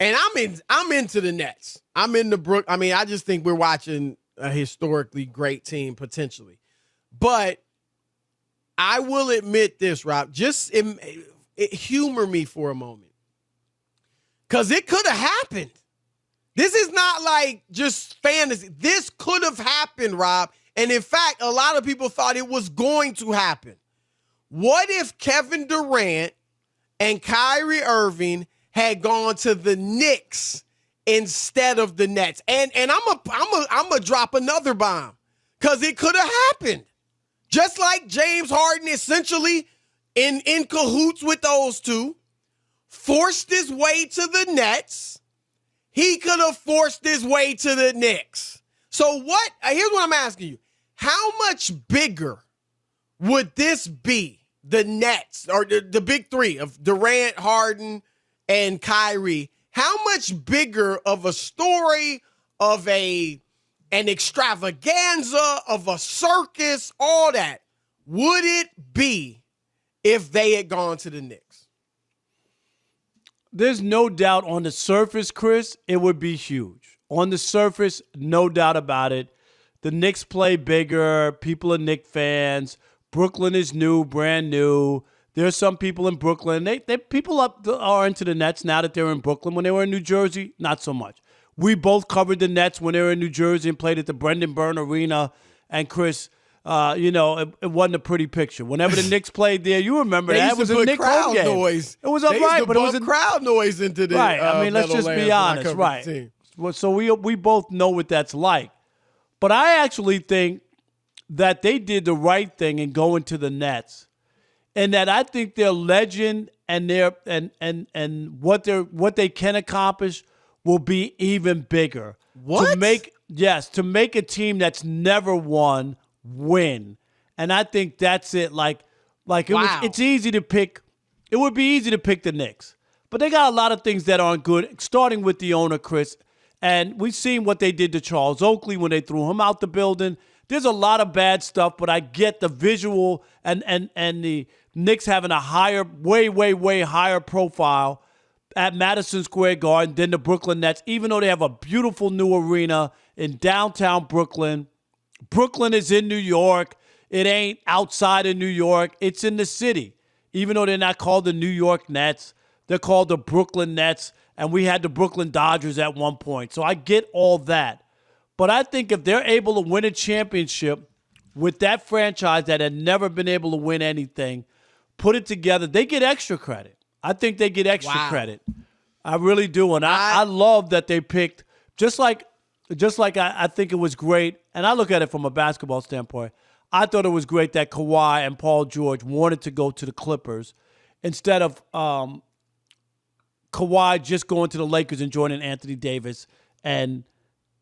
And I'm into the Nets. I'm in the Brook. I mean, I just think we're watching a historically great team potentially. But I will admit this, Rob. Just humor me for a moment. Because it could have happened. This is not like just fantasy. This could have happened, Rob. And in fact, a lot of people thought it was going to happen. What if Kevin Durant and Kyrie Irving had gone to the Knicks instead of the Nets? And I'm a drop another bomb because it could have happened. Just like James Harden essentially in cahoots with those two, forced his way to the Nets. He could have forced his way to the Knicks. So here's what I'm asking you. How much bigger would this be, the Nets, or the big three of Durant, Harden, and Kyrie? How much bigger of a story, of an extravaganza, of a circus, all that, would it be if they had gone to the Knicks? There's no doubt on the surface, Chris, it would be huge. On the surface, no doubt about it. The Knicks play bigger. People are Knicks fans. Brooklyn is new, brand new. There's some people in Brooklyn. People are into the Nets now that they're in Brooklyn. When they were in New Jersey, not so much. We both covered the Nets when they were in New Jersey and played at the Brendan Byrne Arena. And Chris, it wasn't a pretty picture. Whenever the Knicks played there, you remember that. It was a Knicks home game. Noise. It was all right, but it was a crowd noise into the right. I mean, let's just be honest, right? So we both know what that's like. But I actually think that they did the right thing in going to the Nets, and that I think their legend and their and what they can accomplish will be even bigger. What? To make a team that's never won win. And I think that's it. It's easy to pick. It would be easy to pick the Knicks. But they got a lot of things that aren't good, starting with the owner, Chris. And we've seen what they did to Charles Oakley when they threw him out the building. There's a lot of bad stuff, but I get the visual and the Knicks having a higher, way, way, way higher profile at Madison Square Garden than the Brooklyn Nets, even though they have a beautiful new arena in downtown Brooklyn. Brooklyn is in New York. It ain't outside of New York. It's in the city. Even though they're not called the New York Nets, they're called the Brooklyn Nets, and we had the Brooklyn Dodgers at one point. So I get all that. But I think if they're able to win a championship with that franchise that had never been able to win anything, put it together, they get extra credit. I think they get extra credit. I really do. And I love that they picked, just like I think it was great, and I look at it from a basketball standpoint, I thought it was great that Kawhi and Paul George wanted to go to the Clippers instead of Kawhi just going to the Lakers and joining Anthony Davis and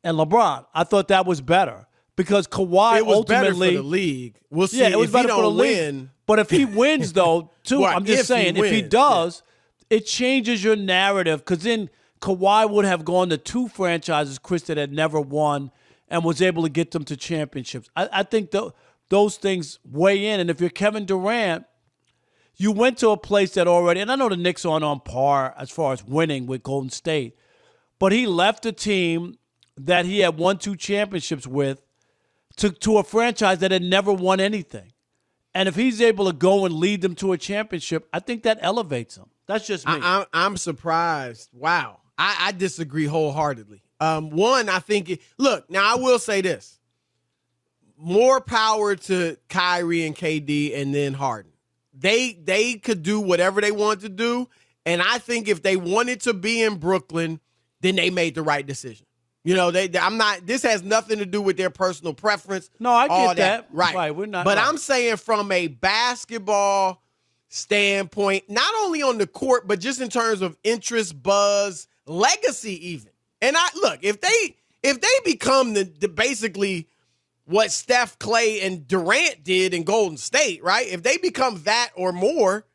LeBron. I thought that was better because Kawhi it was ultimately better for the league. We'll see. Yeah, it was if better he for the don't league. win. But if he wins, though, too, Right, I'm just saying, if he does, it changes your narrative because then Kawhi would have gone to two franchises, Chris, that had never won and was able to get them to championships. I think those things weigh in. And if you're Kevin Durant, you went to a place that already, and I know the Knicks aren't on par as far as winning with Golden State, but he left a team that he had won 2 championships with to a franchise that had never won anything. And if he's able to go and lead them to a championship, I think that elevates him. That's just me. I'm surprised. Wow. I disagree wholeheartedly. One, I think look, now I will say this. More power to Kyrie and KD and then Harden. They could do whatever they want to do. And I think if they wanted to be in Brooklyn, then they made the right decision. You know, this has nothing to do with their personal preference. No, I get that. Right. We're not. But right. I'm saying from a basketball standpoint, not only on the court, but just in terms of interest, buzz, legacy even. And if they become the basically what Steph, Clay, and Durant did in Golden State, right? If they become that or more,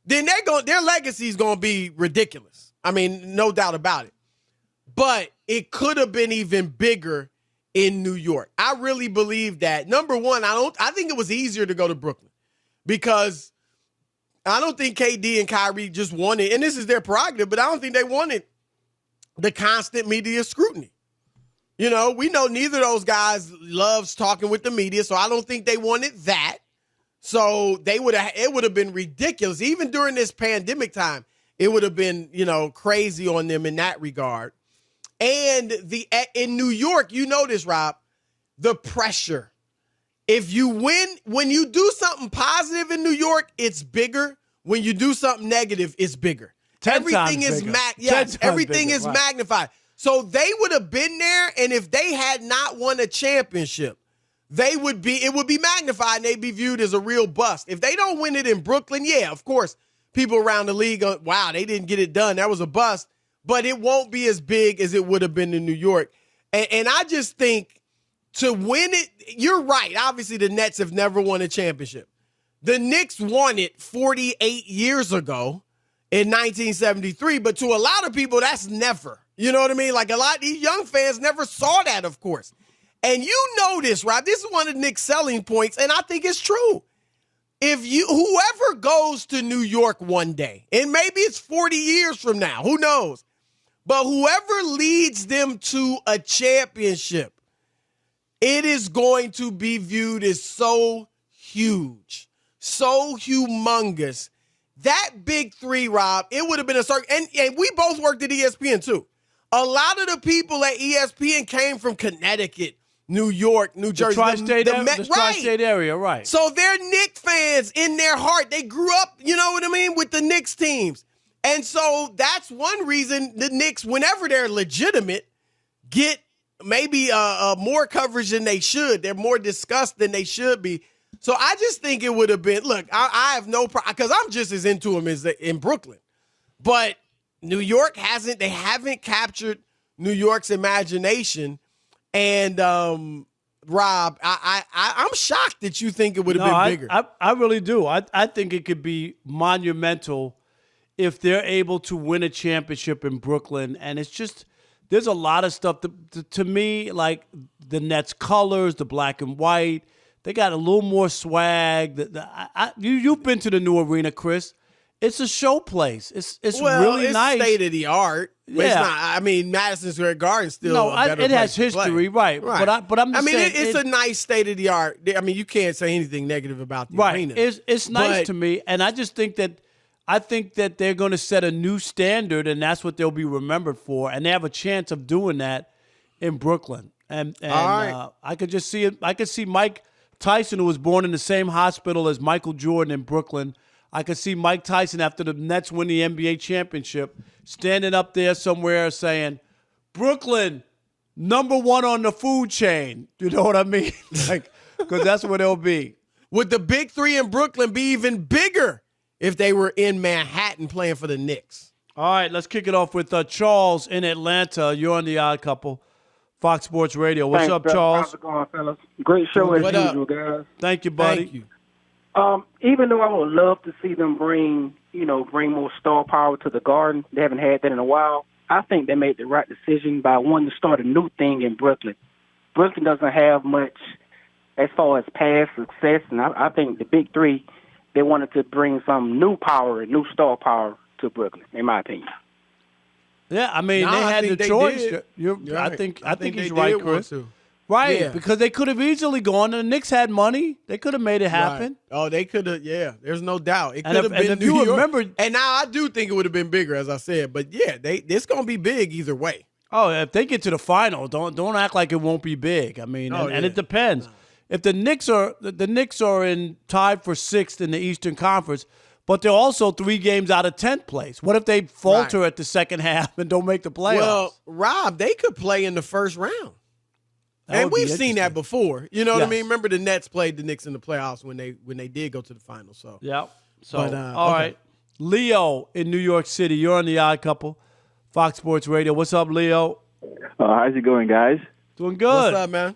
then their legacy is going to be ridiculous. I mean, no doubt about it. But it could have been even bigger in New York. I really believe that. Number one, I think it was easier to go to Brooklyn because I don't think KD and Kyrie just wanted, and this is their prerogative, but I don't think they wanted the constant media scrutiny. We know neither of those guys loves talking with the media, so I don't think they wanted that. So it would have been ridiculous. Even during this pandemic time, it would have been, crazy on them in that regard. And in New York, you know this, Rob, the pressure. If you win, when you do something positive in New York, it's bigger. When you do something negative, it's bigger. Everything is magnified. So they would have been there, and if they had not won a championship, it would be magnified, and they'd be viewed as a real bust. If they don't win it in Brooklyn, yeah, of course, people around the league go, wow, they didn't get it done. That was a bust. But it won't be as big as it would have been in New York. And I just think to win it, you're right. Obviously, the Nets have never won a championship. The Knicks won it 48 years ago in 1973, but to a lot of people, that's never. You know what I mean? Like a lot of these young fans never saw that, of course. And you know this, Rob. This is one of Nick's selling points, and I think it's true. Whoever goes to New York one day, and maybe it's 40 years from now, who knows? But whoever leads them to a championship, it is going to be viewed as so huge, so humongous. That big three, Rob, it would have been a circle. And we both worked at ESPN, too. A lot of the people at ESPN came from Connecticut, New York, New Jersey. The tri-state area, right. So they're Knicks fans in their heart. They grew up, you know what I mean, with the Knicks teams. And so that's one reason the Knicks, whenever they're legitimate, get maybe more coverage than they should. They're more discussed than they should be. So I just think it would have been, look, I have no problem, because I'm just as into them as in Brooklyn. But New York haven't captured New York's imagination. And Rob, I'm shocked that you think it would have been bigger. I really do. I think it could be monumental if they're able to win a championship in Brooklyn. And it's just, there's a lot of stuff to me, like the Nets colors, the black and white. They got a little more swag. You've been to the new arena, Chris. It's a show place. It's really nice. It's state of the art. Yeah. It's not, I mean, Madison Square Garden still a better it has history, right? But I'm just saying, it's a nice state of the art. I mean, you can't say anything negative about the arena. It's nice to me, and I just think that they're going to set a new standard, and that's what they'll be remembered for. And they have a chance of doing that in Brooklyn. And right. I could just see it. I could see Mike Tyson, who was born in the same hospital as Michael Jordan in Brooklyn. I could see Mike Tyson, after the Nets win the NBA championship, standing up there somewhere saying, Brooklyn, number one on the food chain. You know what I mean? Because that's what it'll be. Would the big three in Brooklyn be even bigger if they were in Manhattan playing for the Knicks? All right, let's kick it off with Charles in Atlanta. You're on The Odd Couple, Fox Sports Radio. What's up, Charles? How's it going, fellas? Great show as usual, guys. Thank you, buddy. Thank you. Even though I would love to see them bring more star power to the Garden, they haven't had that in a while. I think they made the right decision by wanting to start a new thing in Brooklyn. Brooklyn doesn't have much as far as past success, and I think the big three, they wanted to bring some new power and new star power to Brooklyn, in my opinion. Yeah, I mean, they had the choice. Right. I think he's right, Chris. Right, yeah. Because they could have easily gone, and the Knicks had money. They could have made it happen. Right. Oh, they could have, yeah. There's no doubt. It could have been if New York. Remember, and now I do think it would have been bigger, as I said. But, yeah, it's going to be big either way. Oh, if they get to the final, don't act like it won't be big. I mean, and it depends. If the Knicks are in tied for sixth in the Eastern Conference, but they're also 3 games out of 10th place. What if they falter at the second half and don't make the playoffs? Well, Rob, they could play in the first round. And we've seen that before. You know what I mean? Remember the Nets played the Knicks in the playoffs when they did go to the finals. So yeah. So all right. Leo in New York City, you're on The Odd Couple, Fox Sports Radio. What's up, Leo? How's it going, guys? Doing good. What's up, man?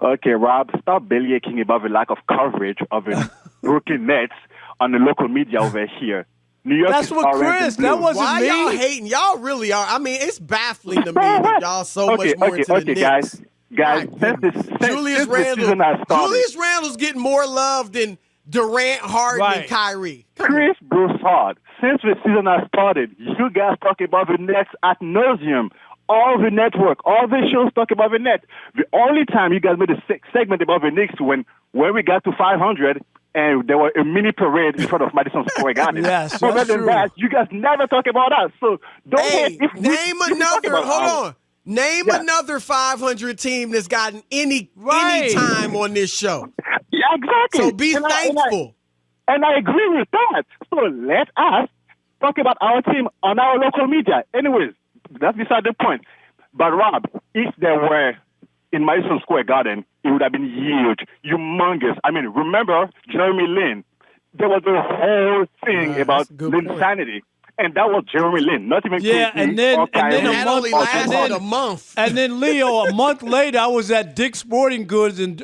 Okay, Rob, stop bellyaching about the lack of coverage of the Brooklyn Nets on the local media over here. New York That's what Chris. That wasn't Why me. Y'all hating? Y'all really are. I mean, it's baffling to me that y'all so much more into the Knicks. Guys, since Julius the season has started. Julius Randle's getting more love than Durant, Harden, Right. and Kyrie. Chris Broussard, since the season has started, you guys talk about the Nets ad nauseum. All the network, all the shows talk about the Nets. The only time you guys made a segment about the Knicks when we got to 500 and there was a mini parade in front of Madison Square Garden. Yes, Other that's than true. that, you guys never talk about us. So don't Hey, if name we talk another. about Hold ours. on. Name Yeah. another 500 team that's gotten any Right. time on this show. Yeah, exactly. So be thankful. And I agree with that. So let us talk about our team on our local media. Anyways, that's beside the point. But Rob, if there were in Madison Square Garden, it would have been huge, humongous. I mean, remember Jeremy Lin? There was a whole thing about that's a good Lin's point. sanity. And that was Jeremy Lin, not even Yeah, KD and then- or and Kyrie then a That month- only or lasted Durant. a month. And then, Leo, a month later, I was at Dick's Sporting Goods, and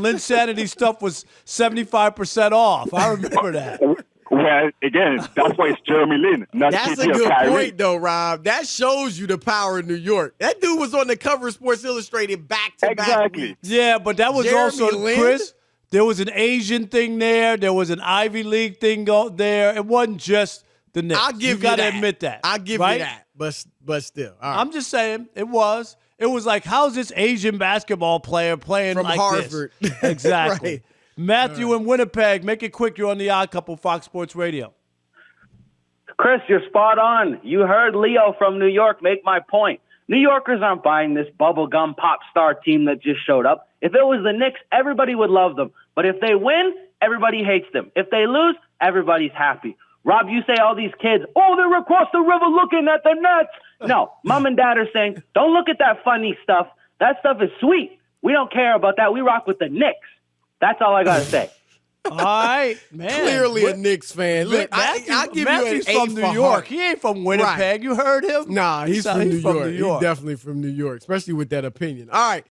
Lynn Sanity stuff was 75% off. I remember that. Well, again, that's why it's Jeremy Lin, not That's a KD or good Kyrie. point, though, Rob. That shows you the power of New York. That dude was on the cover of Sports Illustrated back-to-back Exactly. weeks. Yeah, but that was Jeremy also, Lin? Chris, there was an Asian thing there. There was an Ivy League thing there. It wasn't just the Knicks. I'll give you got to that. admit that. I'll give right? you that. But still. All right. I'm just saying, it was. It was like, how's this Asian basketball player playing From like Harvard. this? Exactly. Right. Matthew in Winnipeg, make it quick. You're on the Odd Couple, Fox Sports Radio. Chris, you're spot on. You heard Leo from New York make my point. New Yorkers aren't buying this bubblegum pop star team that just showed up. If it was the Knicks, everybody would love them. But if they win, everybody hates them. If they lose, everybody's happy. Rob, you say all these kids, oh, they're across the river looking at the Nets. No, mom and dad are saying, don't look at that funny stuff. That stuff is sweet. We don't care about that. We rock with the Knicks. That's all I got to say. All right, man. Clearly a Knicks fan. Look, Matthew, I'll give Matthew's you an A from for New York. heart. He ain't from Winnipeg. Right. You heard him? Nah, he's from New York. He's definitely from New York, especially with that opinion. All right.